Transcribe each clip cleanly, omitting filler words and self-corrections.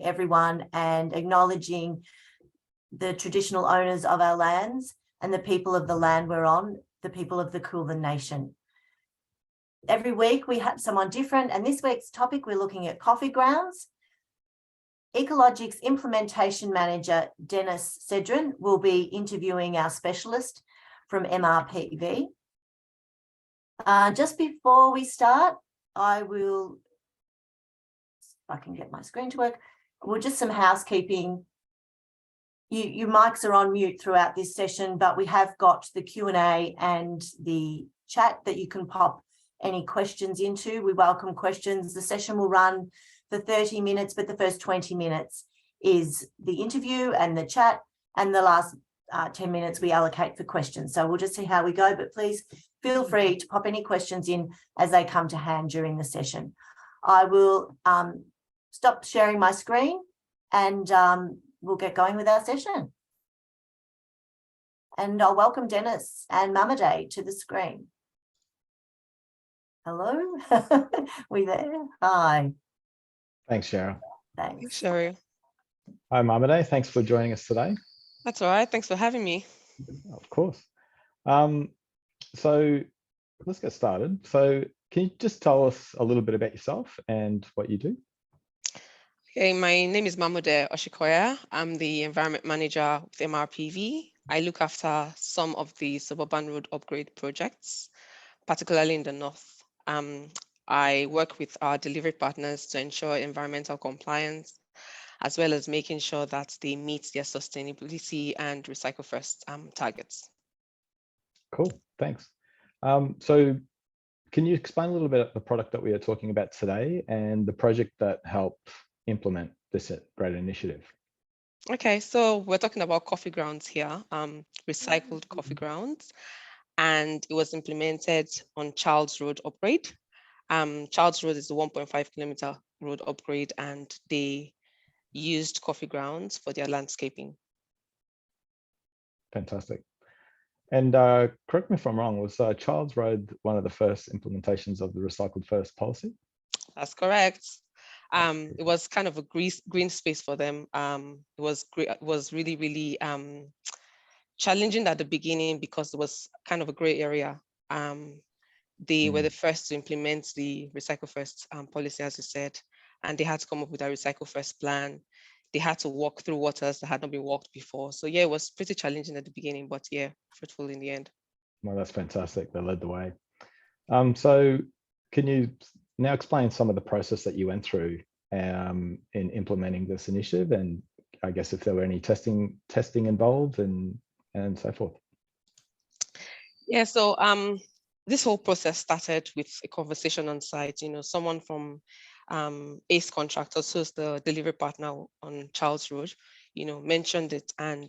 everyone and acknowledging the traditional owners of our lands and the people of the land we're on, the people of the Kulin Nation. Every week we have someone different, and this week's topic we're looking at coffee grounds. ecologiQ's implementation manager, Denis Sedran, will be interviewing our specialist from MRPV. Just before we start, I will, if I can get my screen to work, well, just some housekeeping. Your mics are on mute throughout this session, but we have got the Q&A and the chat that you can pop any questions into. We welcome questions. The session will run for 30 minutes, but the first 20 minutes is the interview and the chat, and the last 10 minutes we allocate for questions. So we'll just see how we go, but please feel free to pop any questions in as they come to hand during the session. I will stop sharing my screen and we'll get going with our session. And I'll welcome Denis and Mamode to the screen. Hello, we there? Hi. Thanks, Cheryl. Thanks. Cheryl. Hi, Mamode. Thanks for joining us today. That's all right. Thanks for having me. Of course. So let's get started. So can you just tell us a little bit about yourself and what you do? Okay, my name is Mamode Osikoya. I'm the environment manager with MRPV. I look after some of the suburban road upgrade projects, particularly in the north. I work with our delivery partners to ensure environmental compliance, as well as making sure that they meet their sustainability and recycle first targets. Cool, thanks. So can you explain a little bit of the product that we are talking about today and the project that helped implement this great initiative? Okay, so we're talking about coffee grounds here, recycled coffee grounds, and it was implemented on Charles Road upgrade. Charles Road is a 1.5 kilometer road upgrade, and they used coffee grounds for their landscaping. Fantastic. And correct me if I'm wrong, was Charles Road one of the first implementations of the Recycled First policy? That's correct. It was kind of a green space for them. It was really, really challenging at the beginning because it was kind of a gray area. They were the first to implement the Recycle First policy, as you said, and they had to come up with a Recycle First plan. They had to walk through waters that had not been walked before. So yeah, it was pretty challenging at the beginning, but yeah, fruitful in the end. Well, that's fantastic. They led the way. So can you now explain some of the process that you went through in implementing this initiative, and I guess if there were any testing involved and so forth? Yeah, so this whole process started with a conversation on site. You know, someone from ACE Contractors, who's the delivery partner on Charles Road, you know, mentioned it. And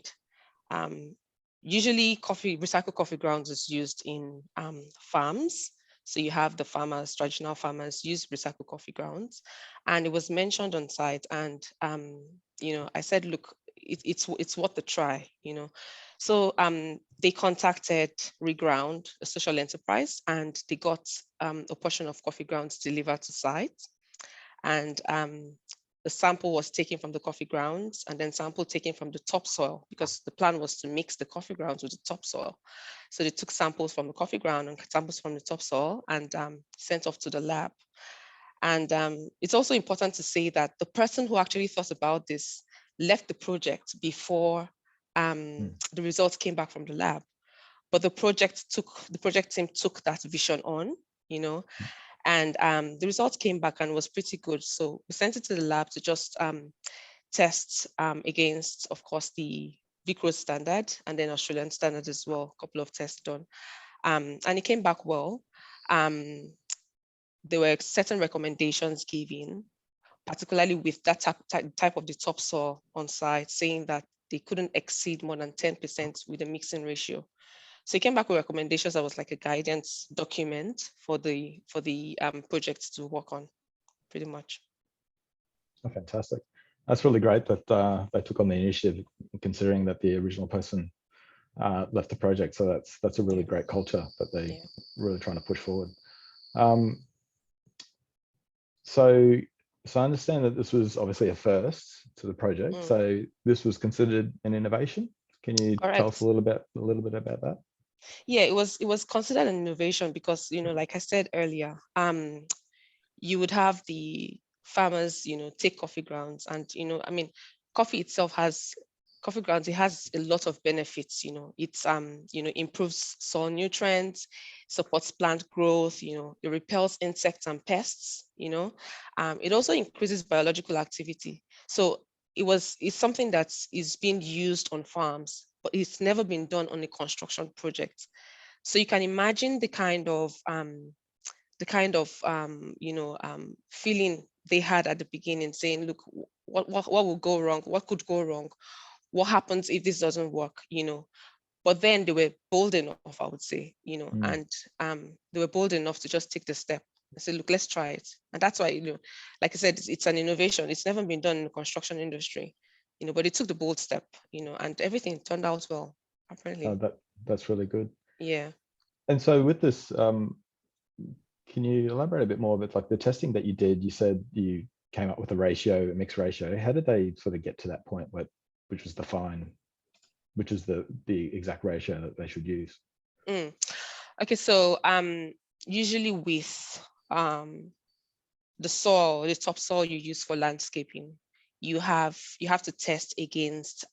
usually recycled coffee grounds is used in farms. So you have the farmers, traditional farmers use recycled coffee grounds, and it was mentioned on site. And you know, I said, look, it's worth a try, you know. So they contacted Reground, a social enterprise, and they got a portion of coffee grounds delivered to site. And the sample was taken from the coffee grounds, and then sample taken from the topsoil, because the plan was to mix the coffee grounds with the topsoil. So they took samples from the coffee ground and samples from the topsoil and sent off to the lab. And it's also important to say that the person who actually thought about this left the project before the results came back from the lab. But the project team took that vision on, you know, and the results came back and was pretty good. So we sent it to the lab to just test against, of course, the VICRO standard and then Australian standard as well, a couple of tests done. And it came back well. There were certain recommendations given, particularly with that type of the topsoil on site, saying that they couldn't exceed more than 10% with the mixing ratio. So he came back with recommendations that was like a guidance document for the project to work on, pretty much. Oh, fantastic. That's really great that they took on the initiative, considering that the original person left the project. So that's a really great culture that they really trying to push forward. So So I understand that this was obviously a first to the project. So this was considered an innovation. Can you tell us Correct. a little bit about that? Yeah, it was considered an innovation because, like I said earlier, you would have the farmers, take coffee grounds, and I mean, coffee itself has coffee grounds. It has a lot of benefits. It's improves soil nutrients, supports plant growth. It repels insects and pests. It also increases biological activity. So it's something that is being used on farms, but it's never been done on a construction project. So you can imagine the kind of feeling they had at the beginning, saying, look, what will go wrong? What could go wrong? What happens if this doesn't work? But then they were bold enough, I would say, and they were bold enough to just take the step and say, look, let's try it. And that's why, like I said, it's an innovation. It's never been done in the construction industry, but it took the bold step, and everything turned out well, apparently. That's really good. Yeah. And so with this, can you elaborate a bit more about like the testing that you did? You said you came up with a ratio, a mixed ratio. How did they sort of get to that point which was defined, which is the exact ratio that they should use? Okay, so usually with the soil, the topsoil you use for landscaping, you have to test against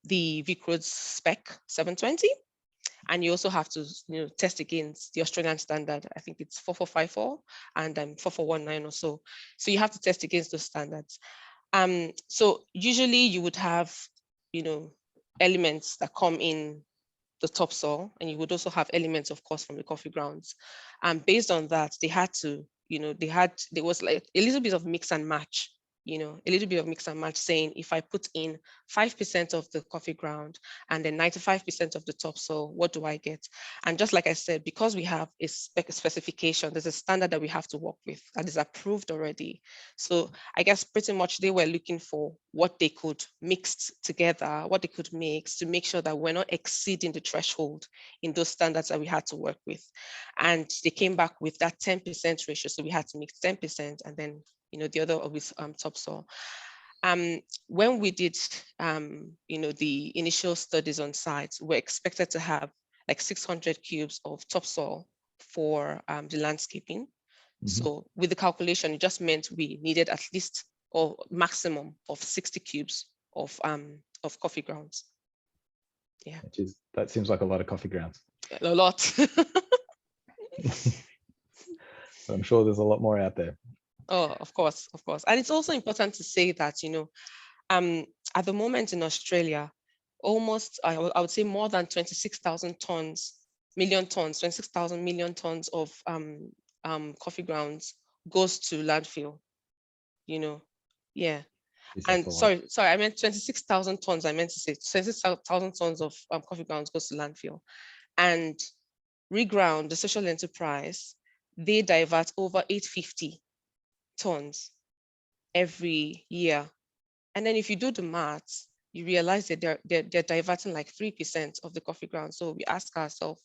the Vic-Roads spec 720. And you also have to test against the Australian standard. I think it's 4454 and 4419 or so. So you have to test against those standards. So usually you would have elements that come in the topsoil, and you would also have elements, of course, from the coffee grounds. And based on that, they had to, there was like a little bit of mix and match. Saying if I put in 5% of the coffee ground and then 95% of the topsoil, what do I get? And just like I said, because we have a specification, there's a standard that we have to work with that is approved already. So I guess pretty much they were looking for what they could mix together, what they could mix to make sure that we're not exceeding the threshold in those standards that we had to work with. And they came back with that 10% ratio. So we had to mix 10% and then the other with topsoil. When we did, the initial studies on site, we're expected to have like 600 cubes of topsoil for the landscaping. So with the calculation, it just meant we needed at least or maximum of 60 cubes of coffee grounds. Yeah. That seems like a lot of coffee grounds. A lot. I'm sure there's a lot more out there. Oh, of course. And it's also important to say that, at the moment in Australia, almost, I would say more than 26,000 million tons of coffee grounds goes to landfill, yeah. And sorry, I meant 26,000 tons. I meant to say 26,000 tons of coffee grounds goes to landfill. And Reground, the social enterprise, they divert over 850 tons every year. And then if you do the maths, you realize that they're diverting like 3% of the coffee ground. So we ask ourselves,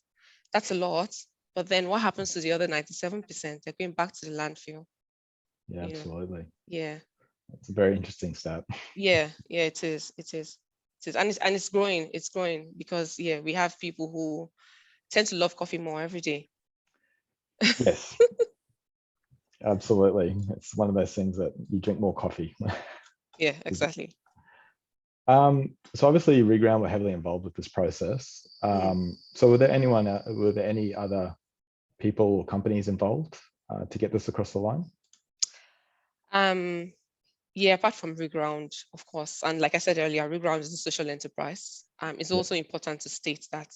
that's a lot. But then what happens to the other 97%? They're going back to the landfill. Yeah, absolutely. Yeah. That's a very interesting stat. Yeah, it is. And it's growing. It's growing because we have people who tend to love coffee more every day. Yes. Absolutely. It's one of those things that you drink more coffee. Yeah, exactly. So obviously Reground were heavily involved with this process. So were there any other people or companies involved to get this across the line? Yeah, apart from Reground, of course. And like I said earlier, Reground is a social enterprise. It's also important to state that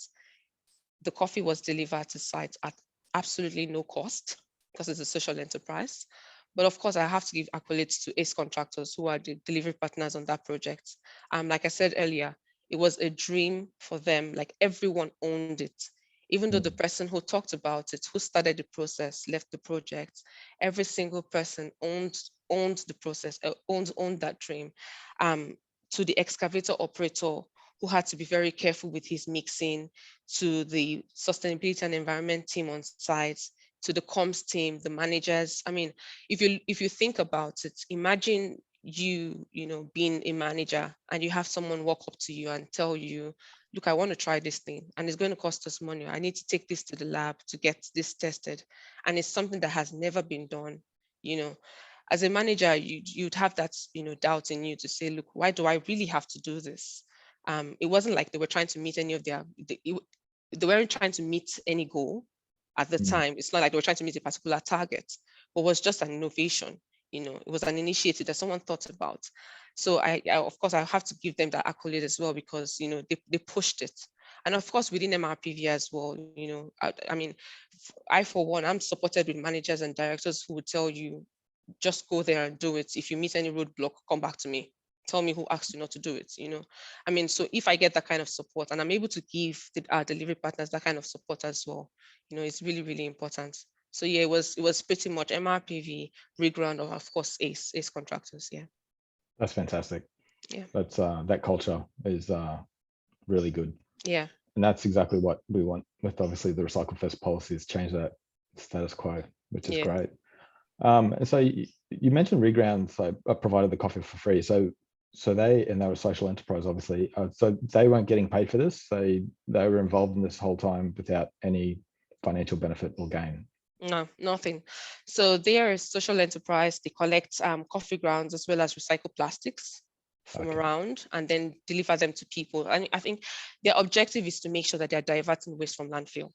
the coffee was delivered to site at absolutely no cost because it's a social enterprise. But of course, I have to give accolades to ACE Contractors, who are the delivery partners on that project. Like I said earlier, it was a dream for them. Like everyone owned it. Even though the person who talked about it, who started the process, left the project, every single person owned the process, owned that dream. To the excavator operator, who had to be very careful with his mixing, to the sustainability and environment team on site, to the comms team, the managers. I mean, if you think about it, imagine you know, being a manager and you have someone walk up to you and tell you, look, I want to try this thing and it's going to cost us money. I need to take this to the lab to get this tested. And it's something that has never been done. You know, as a manager, you'd have that, you know, doubt in you to say, look, why do I really have to do this? It wasn't like they were trying to meet any of they weren't trying to meet any goal at the time. It's not like they were trying to meet a particular target, but was just an innovation. You know, it was an initiative that someone thought about. So I of course, I have to give them that accolade as well, because, you know, they pushed it. And of course, within MRPV as well, you know, I mean, I, for one, I'm supported with managers and directors who would tell you, just go there and do it. If you meet any roadblock, come back to me. Tell me who asked you not to do it, you know. I mean, so if I get that kind of support and I'm able to give our delivery partners that kind of support as well, you know, it's really, really important. So yeah, it was pretty much MRPV, Reground, or of course ACE contractors. Yeah. That's fantastic. Yeah. That's that culture is really good. Yeah. And that's exactly what we want with obviously the Recycle First policies, change that status quo, which is great. And so you mentioned Reground, so provided the coffee for free. So they were a social enterprise, obviously. So they weren't getting paid for this. They were involved in this whole time without any financial benefit or gain. No, nothing. So they are a social enterprise. They collect coffee grounds as well as recycled plastics from around and then deliver them to people. And I think their objective is to make sure that they're diverting waste from landfill.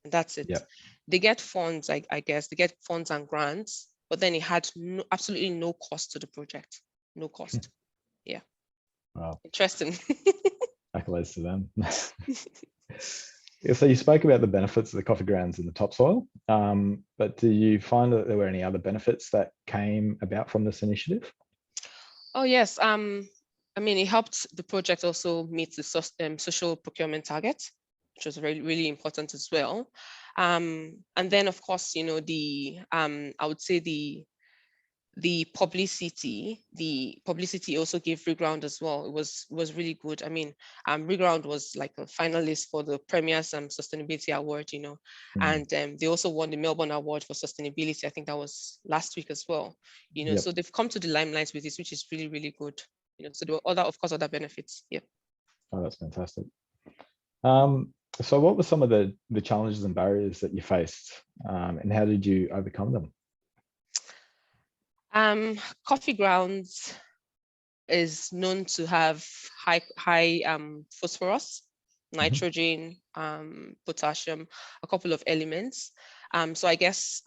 And that's it. Yep. They get funds, I guess. They get funds and grants, but then it had absolutely no cost to the project. No cost. Yeah. Wow. Interesting. Accolades to them. So you spoke about the benefits of the coffee grounds in the topsoil, but do you find that there were any other benefits that came about from this initiative? Oh, yes. I mean, it helped the project also meet the social procurement target, which was really, really important as well. And then, of course, you know, I would say the publicity also gave Reground as well. It was really good. I mean, Reground was like a finalist for the Premier's Sustainability Award, you know, and they also won the Melbourne Award for Sustainability. I think that was last week as well, you know. So they've come to the limelight with this, which is really, really good, you know. So there were other benefits. Yeah. Oh, that's fantastic. So what were some of the challenges and barriers that you faced, and how did you overcome them? Coffee grounds is known to have high phosphorus, nitrogen, potassium, a couple of elements. So I guess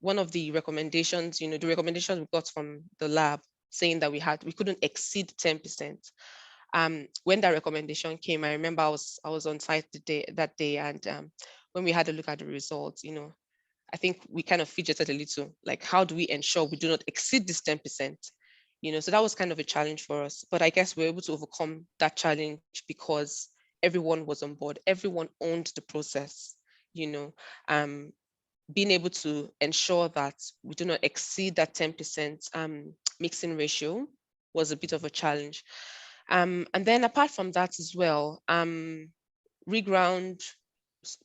one of the recommendations, you know, the recommendations we got from the lab saying that we couldn't exceed 10%. When that recommendation came, I remember I was on site that day, and when we had a look at the results, you know, I think we kind of fidgeted a little, like, how do we ensure we do not exceed this 10%? You know, so that was kind of a challenge for us. But I guess we were able to overcome that challenge because everyone was on board. Everyone owned the process, you know, being able to ensure that we do not exceed that 10% mixing ratio was a bit of a challenge. And then apart from that as well, Reground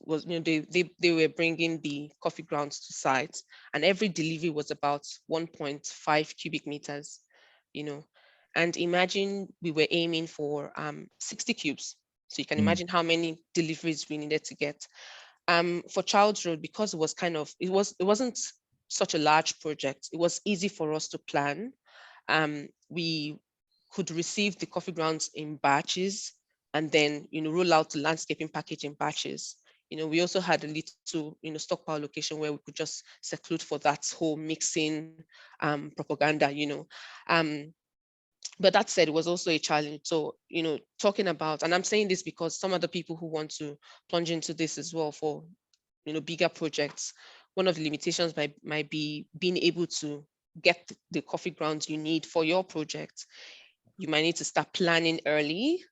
was, you know, they were bringing the coffee grounds to site, and every delivery was about 1.5 cubic meters, you know. And imagine we were aiming for 60 cubes. So you can imagine how many deliveries we needed to get. For Child's Road, because it was it wasn't such a large project, it was easy for us to plan. We could receive the coffee grounds in batches and then, you know, roll out the landscaping package in batches. You know, we also had a little, you know, stockpile location where we could just seclude for that whole mixing propaganda, you know. But that said, it was also a challenge. So, you know, talking about, and I'm saying this because some of the people who want to plunge into this as well for, you know, bigger projects, one of the limitations might be being able to get the coffee grounds you need for your project. You might need to start planning early.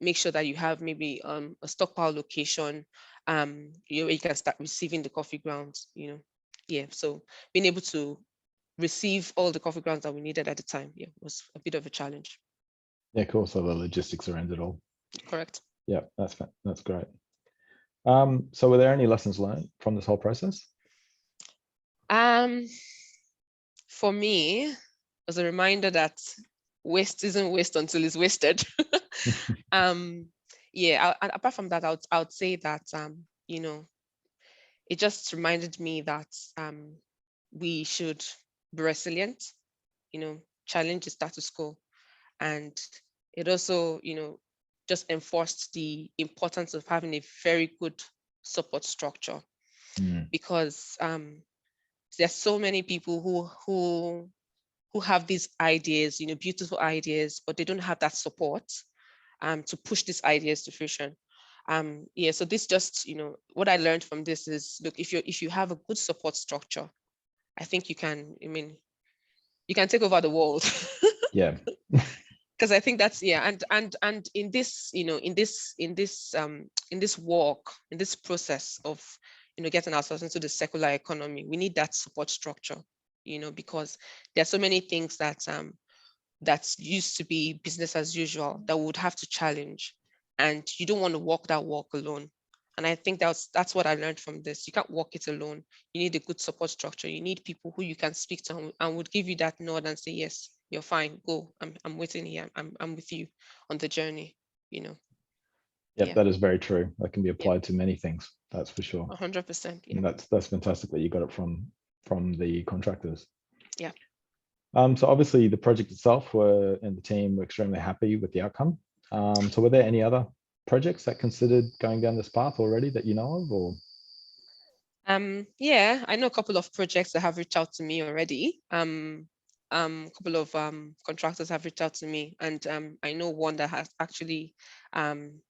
Make sure that you have maybe a stockpile location, you can start receiving the coffee grounds, you know. Yeah, so being able to receive all the coffee grounds that we needed at the time, yeah, was a bit of a challenge. Yeah, cool. So the logistics around it all. Correct. Yeah, that's great. So were there any lessons learned from this whole process? For me, as a reminder that waste isn't waste until it's wasted. Yeah, apart from that, I would say that, you know, it just reminded me that we should be resilient, you know, challenge the status quo. And it also, you know, just enforced the importance of having a very good support structure, because there's so many people who have these ideas, you know, beautiful ideas, but they don't have that support to push these ideas to fruition. Yeah, so this just, you know, what I learned from this is, look, if you have a good support structure, I think you can, I mean, you can take over the world. Yeah. Because I think that's, yeah, and in this, you know, in this walk, in this process of, you know, getting ourselves into the circular economy, we need that support structure, you know, because there are so many things that that used to be business as usual that we would have to challenge, and you don't want to walk that walk alone. And I think that's what I learned from this. You can't walk it alone. You need a good support structure. You need people who you can speak to and would give you that nod and say, yes, you're fine, go. I'm waiting here. I'm with you on the journey, you know. Yep, Yeah. that is very true. That can be applied to many things, that's for sure. 100%. Yeah. And that's fantastic that you got it from the contractors. Yeah. So obviously the project itself and the team were extremely happy with the outcome. So were there any other projects that considered going down this path already that you know of, or? Yeah, I know a couple of projects that have reached out to me already. A couple of contractors have reached out to me, and I know one that has actually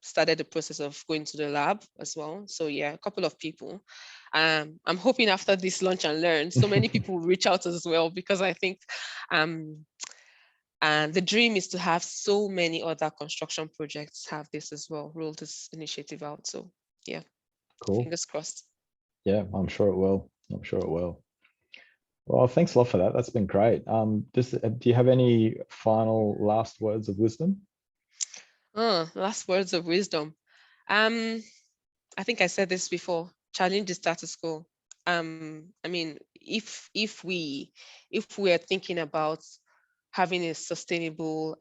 started the process of going to the lab as well. So yeah, a couple of people. I'm hoping after this Lunch and Learn, so many people will reach out as well, because I think and the dream is to have so many other construction projects have this as well, roll this initiative out. So yeah, Cool. fingers crossed. Yeah, I'm sure it will. I'm sure it will. Well, thanks a lot for that. That's been great. Do you have any final last words of wisdom? Last words of wisdom. I think I said this before. Challenge the status quo. I mean, if we are thinking about having a sustainable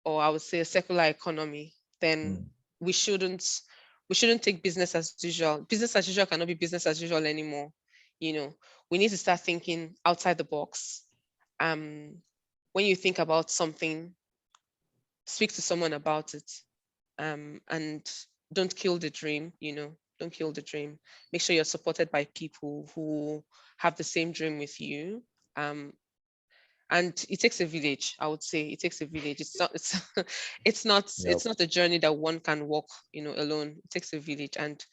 or I would say a circular economy, then we shouldn't take business as usual. Business as usual cannot be business as usual anymore. You know, we need to start thinking outside the box. When you think about something, speak to someone about it, and don't kill the dream. You know, don't kill the dream. Make sure you're supported by people who have the same dream with you. And it takes a village. I would say it takes a village. It's not Yep. it's not a journey that one can walk, you know, alone. It takes a village. And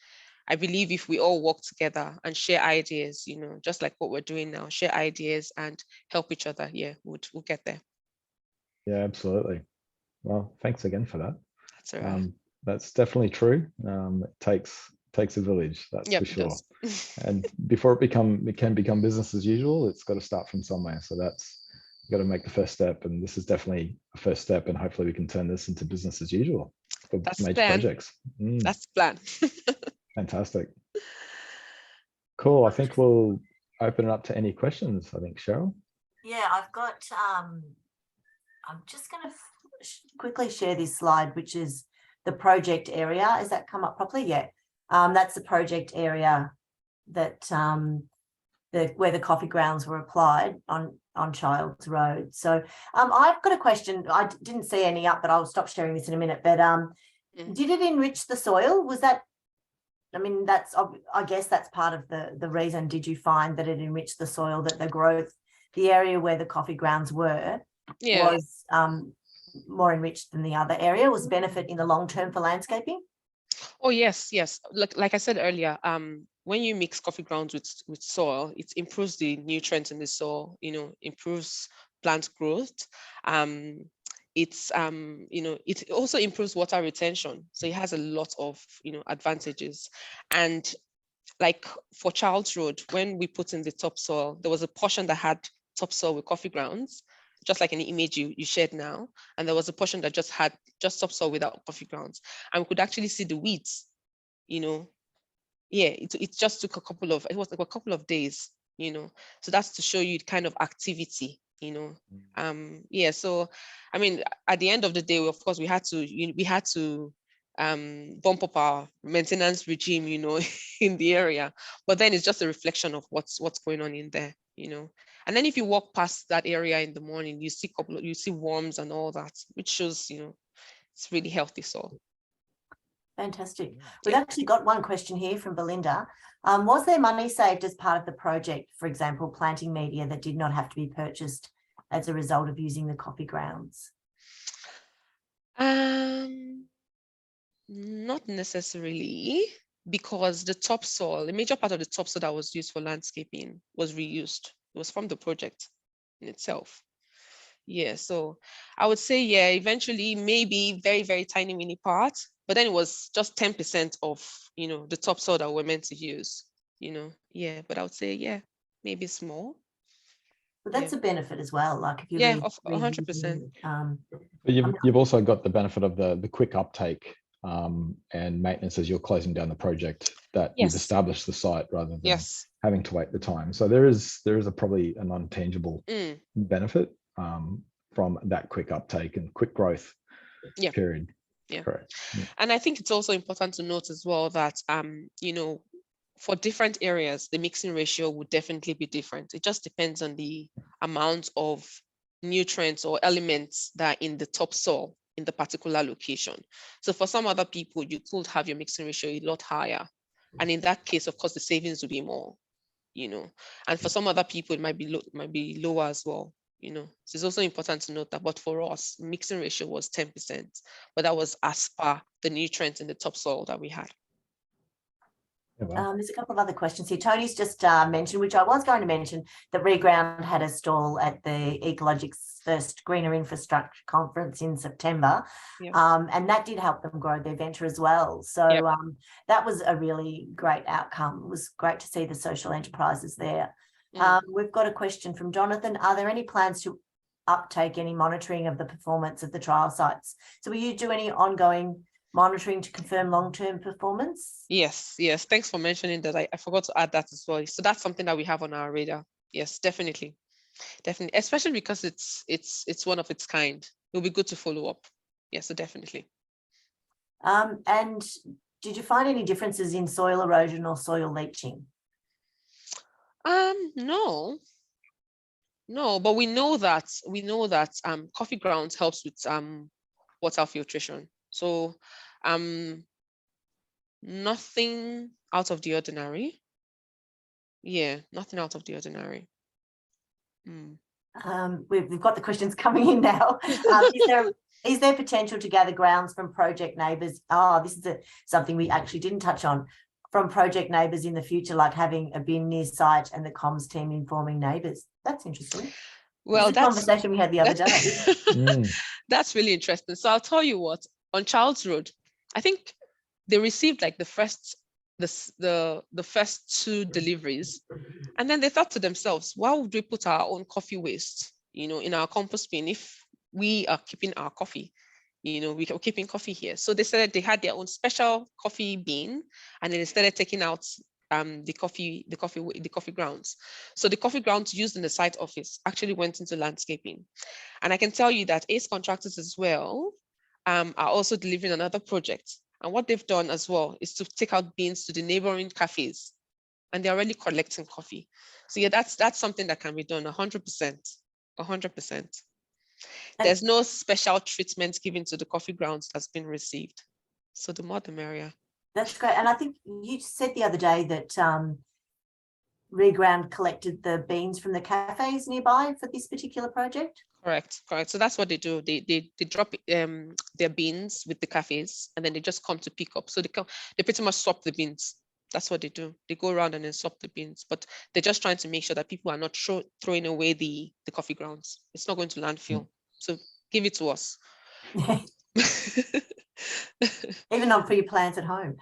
I believe if we all work together and share ideas, you know, just like what we're doing now, share ideas and help each other, yeah, we'll get there. Yeah, absolutely. Well, thanks again for that. That's all right. That's definitely true. It takes a village, that's Yep, for it sure. does. And before it can become business as usual, it's got to start from somewhere. So that's got to make the first step, and this is definitely a first step. And hopefully, we can turn this into business as usual for That's the major plan. projects. That's the plan. Fantastic. Cool. I think we'll open it up to any questions. I think Cheryl. Yeah, I've got. I'm just going to quickly share this slide, which is the project area. Has that come up properly? Yeah. That's the project area that where the coffee grounds were applied on Childs Road. So I've got a question. I didn't see any up, but I'll stop sharing this in a minute. But did it enrich the soil? Was that? I mean, I guess that's part of the reason. Did you find that it enriched the soil, that the growth, the area where the coffee grounds were, was more enriched than the other area? Was benefit in the long term for landscaping? Oh yes. Like I said earlier, when you mix coffee grounds with soil, it improves the nutrients in the soil. You know, improves plant growth. It's you know, it also improves water retention. So it has a lot of, you know, advantages. And like for Child's Road, when we put in the topsoil, there was a portion that had topsoil with coffee grounds, just like an image you shared now. And there was a portion that just had just topsoil without coffee grounds. And we could actually see the weeds, you know. Yeah, it just took a couple of days, So that's to show you the kind of activity, yeah. So I mean, at the end of the day, of course, we had to bump up our maintenance regime, in the area. But then it's just a reflection of what's going on in there, And then if you walk past that area in the morning, you see worms and all that, which shows, it's really healthy soil. Fantastic. We've actually got one question here from Belinda. Was there money saved as part of the project, for example, planting media that did not have to be purchased as a result of using the coffee grounds? Not necessarily, because the topsoil, a major part of the topsoil that was used for landscaping was reused. It was from the project in itself. Yeah, so I would say, yeah, eventually maybe very, very tiny mini part, but then it was just 10% of, the topsoil that we're meant to use, yeah, but I would say, yeah, maybe small. But that's a benefit as well. Like if you of 100%. But you've also got the benefit of the quick uptake and maintenance as you're closing down the project, that you've established the site rather than having to wait the time. So there is probably a non-tangible benefit from that quick uptake and quick growth period. Yeah. Correct. Yeah. And I think it's also important to note as well that for different areas, the mixing ratio would definitely be different. It just depends on the amount of nutrients or elements that are in the topsoil in the particular location. So for some other people, you could have your mixing ratio a lot higher. And in that case, of course, the savings would be more, and for some other people, it might be lower as well, So it's also important to note that, but for us, mixing ratio was 10%, but that was as per the nutrients in the topsoil that we had. There's a couple of other questions here. Tony's just mentioned, which I was going to mention, that Reground had a stall at the ecologiQ's first Greener Infrastructure Conference in September, and that did help them grow their venture as well. So that was a really great outcome. It was great to see the social enterprises there. We've got a question from Jonathan. Are there any plans to uptake any monitoring of the performance of the trial sites? So will you do any ongoing monitoring to confirm long-term performance? Yes. Thanks for mentioning that. I forgot to add that as well. So that's something that we have on our radar. Yes, definitely. Especially because it's one of its kind. It'll be good to follow up. Yes, so definitely. And did you find any differences in soil erosion or soil leaching? No, but we know that coffee grounds helps with water filtration. So nothing out of the ordinary. Yeah, nothing out of the ordinary. We've got the questions coming in now. Is there potential to gather grounds from project neighbours? This is something we actually didn't touch on. From project neighbours in the future, like having a bin near site and the comms team informing neighbours. That's interesting. Well, that's a conversation we had the other day. That's really interesting. So I'll tell you what, on Childs Road, I think they received like the first 2 deliveries, and then they thought to themselves, why would we put our own coffee waste, in our compost bin if we are keeping our coffee? We are keeping coffee here. So they said they had their own special coffee bin, and then they started taking out the coffee grounds. So the coffee grounds used in the site office actually went into landscaping. And I can tell you that ACE contractors as well are also delivering another project. And what they've done as well is to take out beans to the neighboring cafes, and they're already collecting coffee. So yeah, that's something that can be done 100%. 100%. There's no special treatment given to the coffee grounds that's been received. So the more the merrier. That's great. And I think you said the other day that Reground collected the beans from the cafes nearby for this particular project. Correct. So that's what they do. They drop their beans with the cafes, and then they just come to pick up. So they pretty much swap the beans. That's what they do. They go around and then swap the beans, but they're just trying to make sure that people are not throwing away the coffee grounds. It's not going to landfill. So give it to us. Even not for your plants at home.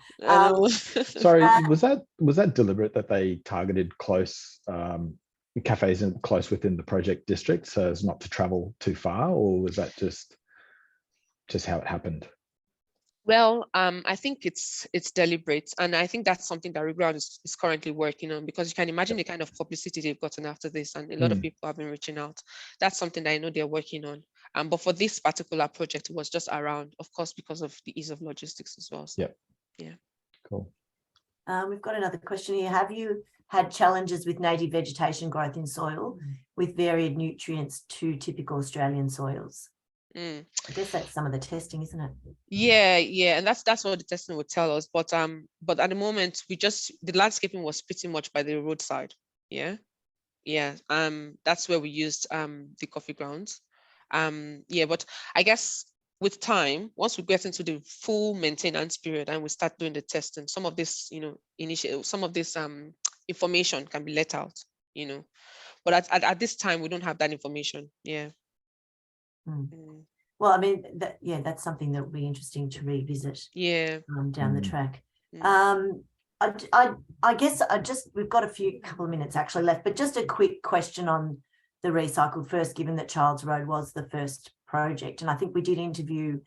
Sorry, was that deliberate that they targeted close cafes and close within the project district so as not to travel too far, or was that just how it happened? Well, I think it's deliberate, and I think that's something that Reground is currently working on, because you can imagine the kind of publicity they've gotten after this, and a lot of people have been reaching out. That's something that I know they're working on. But for this particular project, it was just around, of course, because of the ease of logistics as well. So, Yep. Yeah. Cool. We've got another question here. Have you had challenges with native vegetation growth in soil with varied nutrients to typical Australian soils? I guess that's some of the testing, isn't it? Yeah, and that's what the testing would tell us. But at the moment, the landscaping was pretty much by the roadside. Yeah. That's where we used the coffee grounds. But I guess with time, once we get into the full maintenance period and we start doing the testing, some of this, some of this information can be let out, But at this time, we don't have that information. Yeah. Well, I mean, that's something that will be interesting to revisit. Yeah. Down the track. I guess we've got a couple of minutes actually left, but just a quick question on the Recycled First, given that Childs Road was the first project, and I think we did interview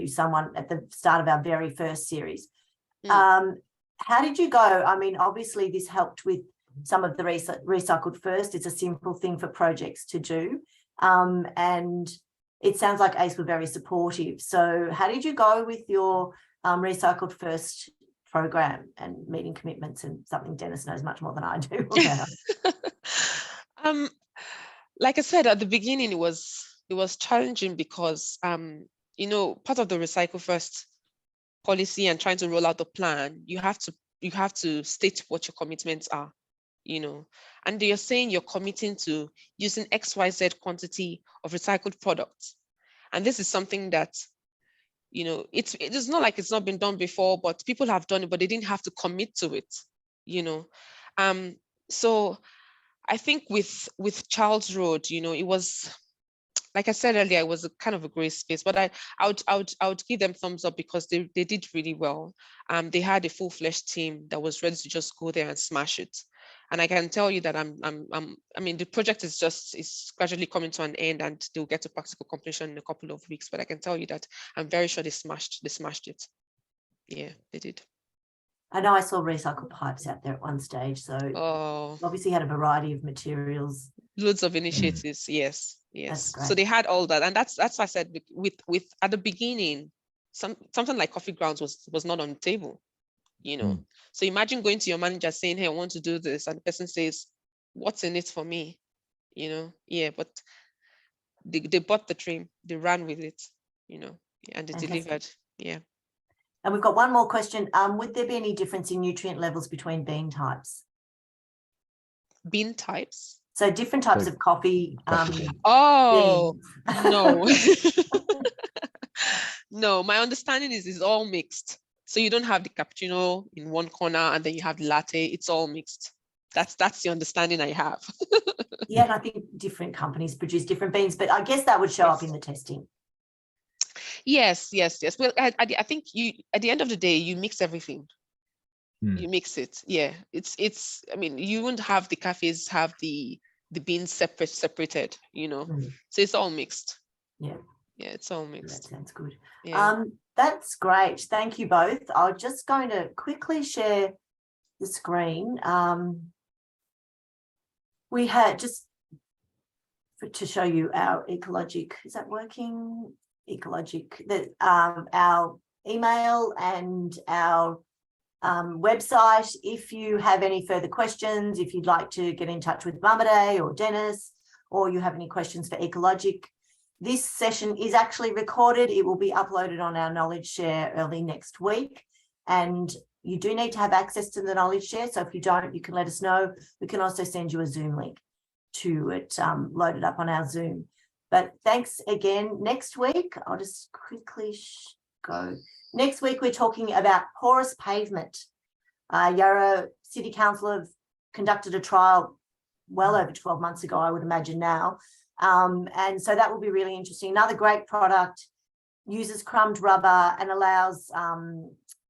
someone at the start of our very first series. How did you go? I mean, obviously this helped with some of the Recycled First. It's a simple thing for projects to do, and it sounds like ACE were very supportive. So how did you go with your Recycled First program and meeting commitments, and something Dennis knows much more than I do about? Like I said at the beginning, it was challenging because part of the Recycle First policy and trying to roll out the plan, you have to state what your commitments are, and you're saying you're committing to using XYZ quantity of recycled products. And this is something that, it's not like it's not been done before, but people have done it, but they didn't have to commit to it, So I think with Charles Road, it was, like I said earlier, it was a kind of a great space, but I would give them thumbs up because they did really well. They had a full-fledged team that was ready to just go there and smash it. And I can tell you that I mean, the project is gradually coming to an end, and they'll get to practical completion in a couple of weeks. But I can tell you that I'm very sure they smashed it. Yeah, they did. I know I saw recycled pipes out there at one stage. So obviously had a variety of materials. Loads of initiatives. Yes. That's great. So they had all that. And that's what I said with at the beginning, something like coffee grounds was not on the table, So imagine going to your manager saying, hey, I want to do this. And the person says, what's in it for me? Yeah, but they bought the dream, they ran with it, and they delivered. Yeah. And we've got one more question. Would there be any difference in nutrient levels between bean types? Bean types? So different types of coffee. No. No, my understanding is it's all mixed. So you don't have the cappuccino in one corner and then you have the latte. It's all mixed. That's the understanding I have. Yeah, and I think different companies produce different beans, but I guess that would show up in the testing. Yes. Well, I think at the end of the day, you mix everything. You mix it. Yeah, it's. I mean, you wouldn't have the cafes have the beans separated. So it's all mixed. Yeah, it's all mixed. That sounds good. Yeah. That's great. Thank you both. I'm just going to quickly share the screen. We had to show you our ecologiQ. Is that working? ecologiQ, our email and our website. If you have any further questions, if you'd like to get in touch with Mamode or Dennis, or you have any questions for ecologiQ, this session is actually recorded. It will be uploaded on our knowledge share early next week. And you do need to have access to the knowledge share. So if you don't, you can let us know. We can also send you a Zoom link to it loaded up on our Zoom. But thanks again. Next week, I'll just quickly go. Next week, we're talking about porous pavement. Yarra City Council have conducted a trial well over 12 months ago, I would imagine now. And so that will be really interesting. Another great product, uses crumbed rubber and allows,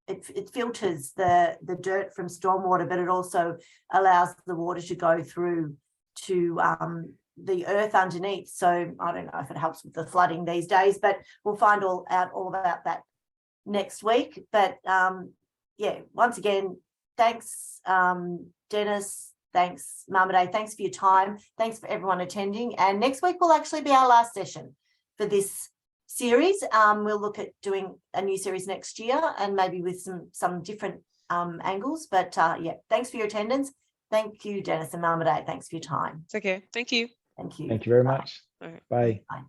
it filters the dirt from stormwater, but it also allows the water to go through to the earth underneath. So I don't know if it helps with the flooding these days, but we'll find out all about that next week. But yeah, once again, thanks, Denis. Thanks, Mamode. Thanks for your time. Thanks for everyone attending. And next week will actually be our last session for this series. We'll look at doing a new series next year and maybe with some different angles. But yeah, thanks for your attendance. Thank you, Denis and Mamode. Thanks for your time. It's okay. Thank you. Thank you. Thank you very Bye. much. All right. Bye. Bye.